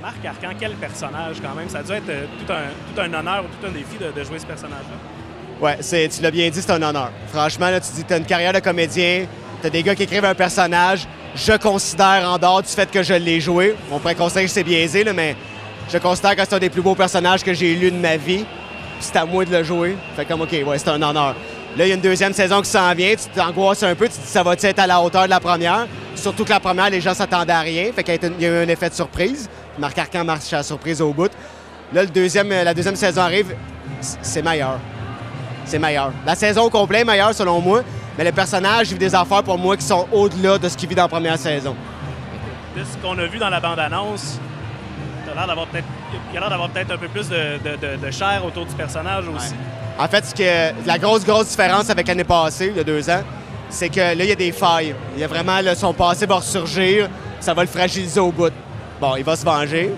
Marc Arcan, quel personnage quand même. Ça a dû être tout un honneur ou tout un défi de jouer ce personnage-là. Ouais, tu l'as bien dit, c'est un honneur. Franchement, là, tu dis, tu as une carrière de comédien, tu as des gars qui écrivent un personnage. Je considère, en dehors du fait que je l'ai joué, on pourrait considérer que c'est biaisé, là, mais je considère que c'est un des plus beaux personnages que j'ai lu de ma vie. C'est à moi de le jouer. Fait comme, OK, ouais, c'est un honneur. Là, il y a une deuxième saison qui s'en vient. Tu t'angoisses un peu. Tu te dis, ça va être à la hauteur de la première? Surtout que la première, les gens s'attendaient à rien. Fait qu'il y a eu un effet de surprise. Marc Arcan marche à la surprise au bout. Là, la deuxième saison arrive. C'est meilleur. C'est meilleur. La saison au complet est meilleure, selon moi. Mais les personnages vivent des affaires, pour moi, qui sont au-delà de ce qu'ils vivent dans la première saison. De ce qu'on a vu dans la bande-annonce, il a l'air d'avoir peut-être un peu plus de chair autour du personnage aussi. Ouais. En fait, la grosse différence avec l'année passée, il y a 2 ans, c'est que là, il y a des failles. Il y a vraiment, là, son passé va ressurgir, ça va le fragiliser au bout. Bon, il va se venger.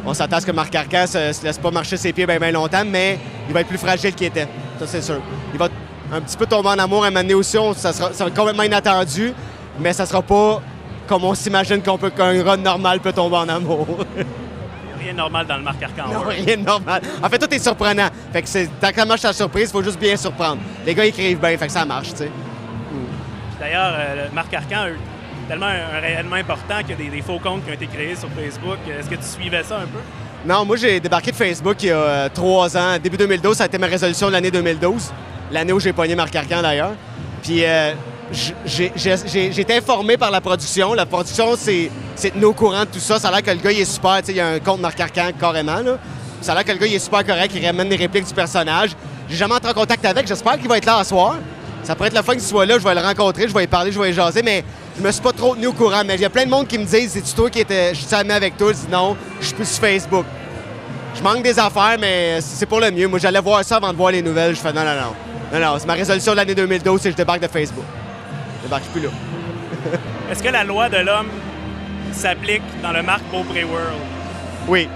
On s'attend à ce que Marc Arcan ne se laisse pas marcher ses pieds bien longtemps, mais il va être plus fragile qu'il était. Ça, c'est sûr. Il va un petit peu tomber en amour à un moment donné aussi. Ça va être complètement inattendu, mais ça sera pas comme on s'imagine qu'un run normal peut tomber en amour. Rien de normal dans le Marc Arcan. Non, rien de normal. En fait, tout est surprenant. Fait que tant que ça marche à la surprise, il faut juste bien surprendre. Les gars écrivent bien, fait que ça marche, tu sais. D'ailleurs, Marc Arcan a eu tellement un rayonnement important qu'il y a des faux comptes qui ont été créés sur Facebook. Est-ce que tu suivais ça un peu? Non, moi, j'ai débarqué de Facebook il y a 3 ans. Début 2012, ça a été ma résolution de l'année 2012. L'année où j'ai pogné Marc Arcan, d'ailleurs. Puis j'ai été informé par la production. La production, c'est tenu au courant de tout ça. Ça a l'air que le gars, il est super. Il y a un compte Marc Arcan, carrément. Là. Ça a l'air que le gars, il est super correct. Il ramène des répliques du personnage. J'ai jamais entré en contact avec. J'espère qu'il va être là ce soir. Ça pourrait être le fun qu'il soit là. Je vais le rencontrer, je vais lui parler, je vais lui jaser. Mais je me suis pas trop tenu au courant. Mais il y a plein de monde qui me disent, c'est-tu toi qui étais. Je suis ami avec toi. Je dis non, je suis plus sur Facebook. Je manque des affaires, mais c'est pour le mieux. Moi, j'allais voir ça avant de voir les nouvelles. Je fais non, c'est ma résolution de l'année 2012, c'est que je débarque de Facebook. Je débarque plus là. Est-ce que la loi de l'homme s'applique dans le Marc Beaupré World? Oui,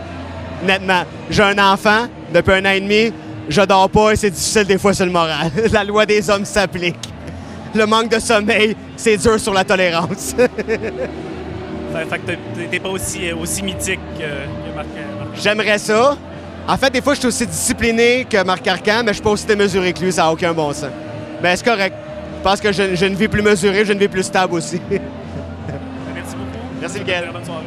nettement. J'ai un enfant depuis 1 an et demi. Je dors pas et c'est difficile des fois sur le moral. La loi des hommes s'applique. Le manque de sommeil, c'est dur sur la tolérance. Fait que t'es pas aussi mythique que Marc. J'aimerais ça. En fait, des fois, je suis aussi discipliné que Marc Arcan, mais je suis pas aussi démesuré que lui, ça n'a aucun bon sens. Mais c'est correct. Je pense que j'ai une vie plus mesurée, j'ai une vie plus stable aussi. Merci beaucoup. Merci, Miguel. Bonne soirée.